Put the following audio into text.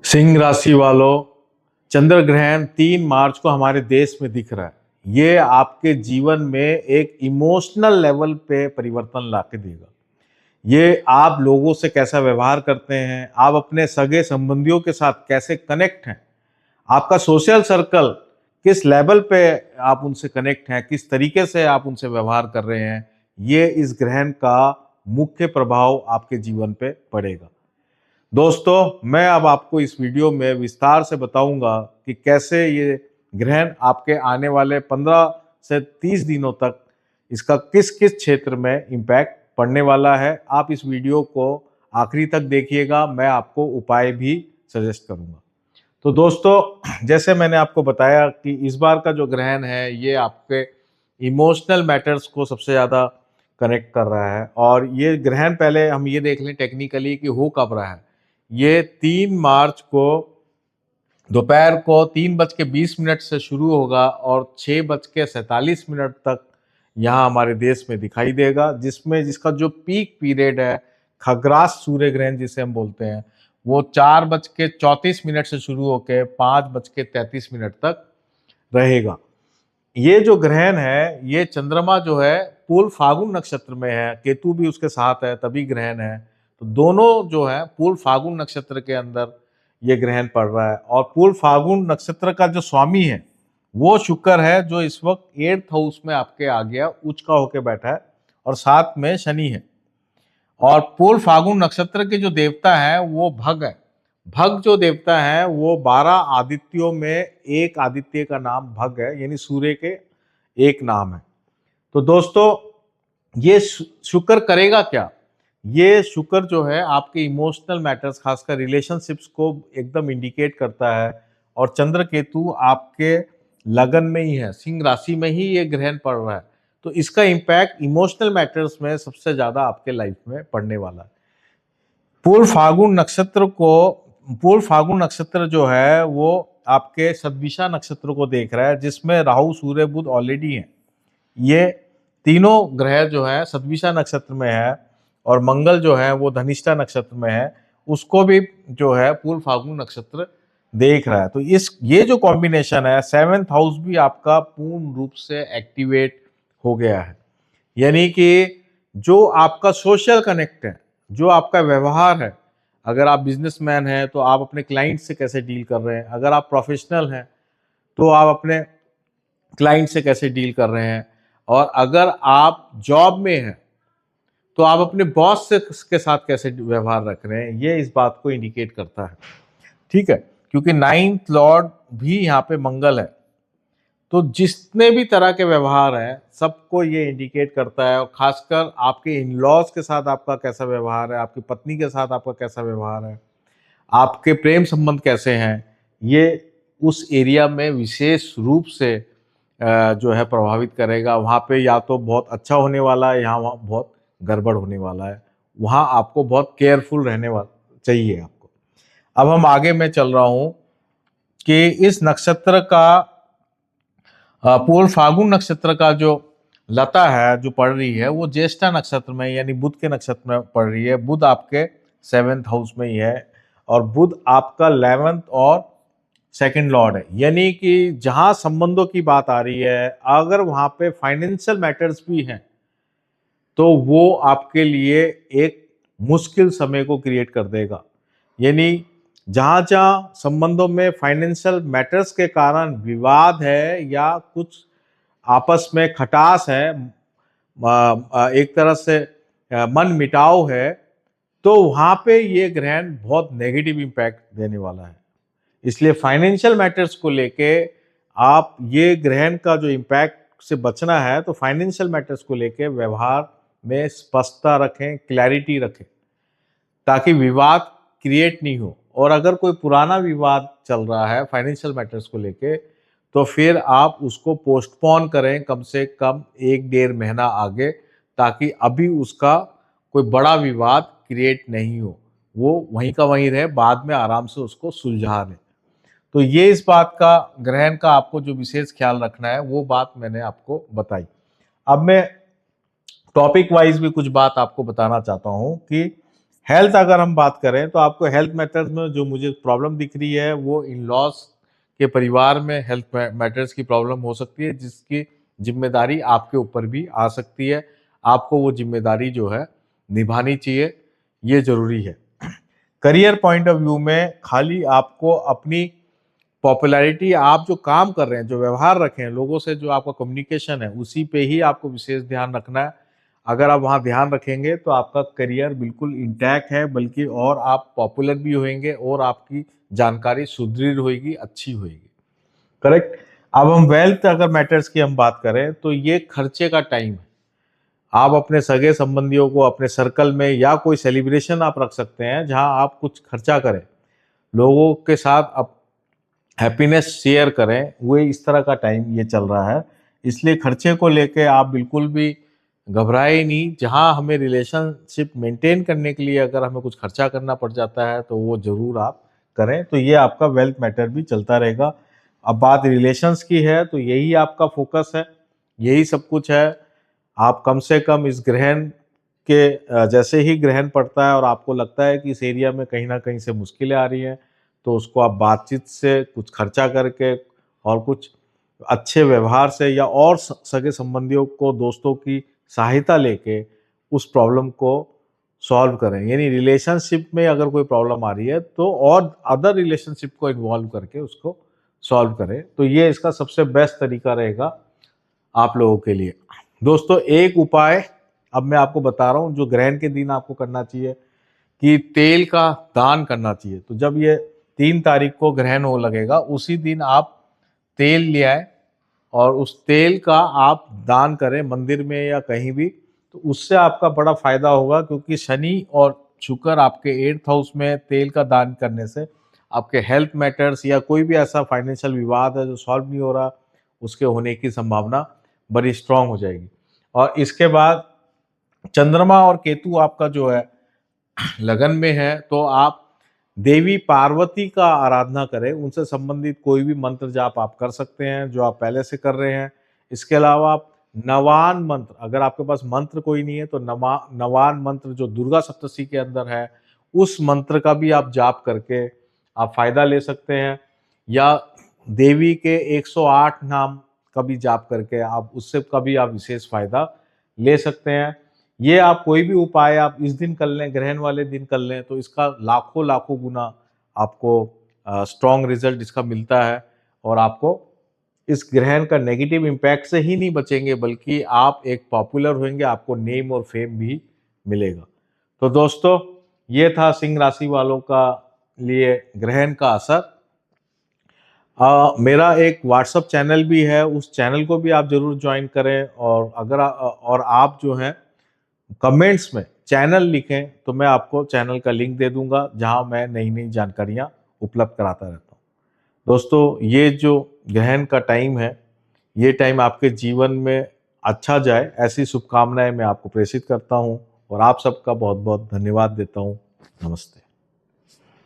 सिंह राशि वालों, चंद्र ग्रहण 3 मार्च को हमारे देश में दिख रहा है। ये आपके जीवन में एक इमोशनल लेवल पे परिवर्तन ला के देगा। ये आप लोगों से कैसा व्यवहार करते हैं, आप अपने सगे संबंधियों के साथ कैसे कनेक्ट हैं, आपका सोशल सर्कल किस लेवल पे आप उनसे कनेक्ट हैं, किस तरीके से आप उनसे व्यवहार कर रहे हैं, ये इस ग्रहण का मुख्य प्रभाव आपके जीवन पे पड़ेगा। दोस्तों, मैं अब आपको इस वीडियो में विस्तार से बताऊंगा कि कैसे ये ग्रहण आपके आने वाले 15 से 30 दिनों तक इसका किस किस क्षेत्र में इम्पैक्ट पड़ने वाला है। आप इस वीडियो को आखिरी तक देखिएगा, मैं आपको उपाय भी सजेस्ट करूंगा। तो दोस्तों, जैसे मैंने आपको बताया कि इस बार का जो ग्रहण है ये आपके इमोशनल मैटर्स को सबसे ज़्यादा कनेक्ट कर रहा है। और ये ग्रहण, पहले हम ये देख लें टेक्निकली कि हो कब रहा है। ये 3 मार्च को दोपहर को 3:20 से शुरू होगा और 6:47 तक यहाँ हमारे देश में दिखाई देगा, जिसका जो पीक पीरियड है, खग्रास सूर्य ग्रहण जिसे हम बोलते हैं, वो 4:34 से शुरू होकर 5:33 तक रहेगा। ये जो ग्रहण है, ये चंद्रमा जो है पूर्व फाल्गुन नक्षत्र में है, केतु भी उसके साथ है, तभी ग्रहण है। तो दोनों जो है पूर्व फाल्गुन नक्षत्र के अंदर ये ग्रहण पड़ रहा है। और पूर्व फाल्गुन नक्षत्र का जो स्वामी है वो शुक्र है, जो इस वक्त 8th हाउस में आपके आ गया, उच्च का होके बैठा है, और साथ में शनि है। और पूर्व फाल्गुन नक्षत्र के जो देवता है वो भग है। भग जो देवता है वो 12 आदित्यों में एक आदित्य का नाम भग है, यानी सूर्य के एक नाम है। तो दोस्तों, ये शुक्र करेगा क्या? ये शुक्र जो है आपके इमोशनल मैटर्स, खासकर रिलेशनशिप्स को एकदम इंडिकेट करता है। और चंद्र केतु आपके लगन में ही है, सिंह राशि में ही ये ग्रहण पड़ रहा है। तो इसका इम्पैक्ट इमोशनल मैटर्स में सबसे ज्यादा आपके लाइफ में पड़ने वाला है। पूर्व फाल्गुन नक्षत्र जो है वो आपके सद्विषा नक्षत्र को देख रहा है, जिसमें राहु सूर्य बुध ऑलरेडी है। ये तीनों ग्रह जो है सद्विषा नक्षत्र में है, और मंगल जो है वो धनिष्ठा नक्षत्र में है, उसको भी जो है पूर्व फाल्गुन नक्षत्र देख रहा है। तो ये जो कॉम्बिनेशन है, 7th हाउस भी आपका पूर्ण रूप से एक्टिवेट हो गया है। यानी कि जो आपका सोशल कनेक्ट है, जो आपका व्यवहार है, अगर आप बिजनेसमैन हैं तो आप अपने क्लाइंट से कैसे डील कर रहे हैं, अगर आप प्रोफेशनल हैं तो आप अपने क्लाइंट से कैसे डील कर रहे हैं, और अगर आप जॉब में हैं तो आप अपने बॉस से के साथ कैसे व्यवहार रख रहे हैं, ये इस बात को इंडिकेट करता है। ठीक है, क्योंकि 9th लॉर्ड भी यहाँ पे मंगल है। तो जितने भी तरह के व्यवहार हैं सबको ये इंडिकेट करता है। और खासकर आपके इन लॉज के साथ आपका कैसा व्यवहार है, आपकी पत्नी के साथ आपका कैसा व्यवहार है, आपके प्रेम संबंध कैसे हैं, ये उस एरिया में विशेष रूप से जो है प्रभावित करेगा। वहाँ पे या तो बहुत अच्छा होने वाला है, यहाँ वहाँ बहुत गड़बड़ होने वाला है। वहाँ आपको बहुत केयरफुल रहने वाला चाहिए आपको। अब हम आगे मैं चल रहा हूँ कि इस नक्षत्र का पूर्व फाल्गुन नक्षत्र का जो लता है जो पड़ रही है वो ज्येष्ठा नक्षत्र में, यानी बुध के नक्षत्र में पड़ रही है। बुध आपके 7th हाउस में ही है, और बुध आपका 11th और 2nd लॉर्ड है। यानी कि जहां संबंधों की बात आ रही है, अगर वहां पे फाइनेंशियल मैटर्स भी हैं तो वो आपके लिए एक मुश्किल समय को क्रिएट कर देगा। यानी जहां जहां संबंधों में फाइनेंशियल मैटर्स के कारण विवाद है या कुछ आपस में खटास है, एक तरह से मन मिटाव है, तो वहां पे ये ग्रहण बहुत नेगेटिव इम्पैक्ट देने वाला है। इसलिए फाइनेंशियल मैटर्स को लेके आप ये ग्रहण का जो इम्पैक्ट से बचना है, तो फाइनेंशियल मैटर्स को लेके व्यवहार में स्पष्टता रखें, क्लैरिटी रखें, ताकि विवाद क्रिएट नहीं हो। और अगर कोई पुराना विवाद चल रहा है फाइनेंशियल मैटर्स को लेके, तो फिर आप उसको पोस्टपोन करें कम से कम 1-1.5 महीना आगे, ताकि अभी उसका कोई बड़ा विवाद क्रिएट नहीं हो, वो वहीं का वहीं रहे, बाद में आराम से उसको सुलझा लें। तो ये इस बात का, ग्रहण का आपको जो विशेष ख्याल रखना है वो बात मैंने आपको बताई। अब मैं टॉपिक वाइज भी कुछ बात आपको बताना चाहता हूँ कि हेल्थ अगर हम बात करें तो आपको हेल्थ मैटर्स में जो मुझे प्रॉब्लम दिख रही है वो इन लॉज के परिवार में हेल्थ मैटर्स की प्रॉब्लम हो सकती है, जिसकी जिम्मेदारी आपके ऊपर भी आ सकती है। आपको वो जिम्मेदारी जो है निभानी चाहिए, ये जरूरी है। करियर पॉइंट ऑफ व्यू में खाली आपको अपनी पॉपुलैरिटी, आप जो काम कर रहे हैं, जो व्यवहार रखे हैं लोगों से, जो आपका कम्युनिकेशन है, उसी पे ही आपको विशेष ध्यान रखना है। अगर आप वहाँ ध्यान रखेंगे तो आपका करियर बिल्कुल इंटैक्ट है, बल्कि और आप पॉपुलर भी होंगे और आपकी जानकारी सुदृढ़ होगी, अच्छी होगी। करेक्ट। अब हम वेल्थ अगर मैटर्स की हम बात करें तो ये खर्चे का टाइम है। आप अपने सगे संबंधियों को अपने सर्कल में या कोई सेलिब्रेशन आप रख सकते हैं जहां आप कुछ खर्चा करें, लोगों के साथ आप हैप्पीनेस शेयर करें। वो इस तरह का टाइम ये चल रहा है, इसलिए खर्चे को लेके आप बिल्कुल भी घबराए नहीं। जहां हमें रिलेशनशिप मेंटेन करने के लिए अगर हमें कुछ खर्चा करना पड़ जाता है तो वो जरूर आप करें, तो ये आपका वेल्थ मैटर भी चलता रहेगा। अब बात रिलेशंस की है तो यही आपका फोकस है, यही सब कुछ है। आप कम से कम इस ग्रहण के जैसे ही ग्रहण पड़ता है और आपको लगता है कि इस एरिया में कहीं ना कहीं से मुश्किलें आ रही हैं, तो उसको आप बातचीत से, कुछ खर्चा करके और कुछ अच्छे व्यवहार से, या और सगे संबंधियों को, दोस्तों की सहायता लेके उस प्रॉब्लम को सॉल्व करें। यानी रिलेशनशिप में अगर कोई प्रॉब्लम आ रही है तो और अदर रिलेशनशिप को इन्वॉल्व करके उसको सॉल्व करें, तो ये इसका सबसे बेस्ट तरीका रहेगा आप लोगों के लिए। दोस्तों, एक उपाय अब मैं आपको बता रहा हूँ जो ग्रहण के दिन आपको करना चाहिए, कि तेल का दान करना चाहिए। तो जब ये 3 तारीख को ग्रहण हो लगेगा, उसी दिन आप तेल ले आए और उस तेल का आप दान करें मंदिर में या कहीं भी, तो उससे आपका बड़ा फायदा होगा। क्योंकि शनि और शुक्र आपके 8th हाउस में तेल का दान करने से आपके हेल्थ मैटर्स या कोई भी ऐसा फाइनेंशियल विवाद है जो सॉल्व नहीं हो रहा, उसके होने की संभावना बड़ी स्ट्रांग हो जाएगी। और इसके बाद चंद्रमा और केतु आपका जो है लगन में है, तो आप देवी पार्वती का आराधना करें। उनसे संबंधित कोई भी मंत्र जाप आप कर सकते हैं जो आप पहले से कर रहे हैं। इसके अलावा आप नवान मंत्र, अगर आपके पास मंत्र कोई नहीं है तो नवान मंत्र जो दुर्गा सप्तशती के अंदर है, उस मंत्र का भी आप जाप करके आप फायदा ले सकते हैं। या देवी के 108 नाम का भी जाप करके आप उससे का भी आप विशेष फायदा ले सकते हैं। ये आप कोई भी उपाय आप इस दिन कर लें, ग्रहण वाले दिन कर लें, तो इसका लाखों लाखों गुना आपको स्ट्रॉन्ग रिजल्ट इसका मिलता है। और आपको इस ग्रहण का नेगेटिव इम्पैक्ट से ही नहीं बचेंगे, बल्कि आप एक पॉपुलर होंगे, आपको नेम और फेम भी मिलेगा। तो दोस्तों, ये था सिंह राशि वालों का लिए ग्रहण का असर। मेरा एक व्हाट्सअप चैनल भी है, उस चैनल को भी आप जरूर ज्वाइन करें। और अगर और आप जो हैं कमेंट्स में चैनल लिखें तो मैं आपको चैनल का लिंक दे दूंगा, जहां मैं नई नई जानकारियां उपलब्ध कराता रहता हूं। दोस्तों, ये जो ग्रहण का टाइम है, ये टाइम आपके जीवन में अच्छा जाए, ऐसी शुभकामनाएं मैं आपको प्रेषित करता हूं और आप सबका बहुत बहुत धन्यवाद देता हूं। नमस्ते।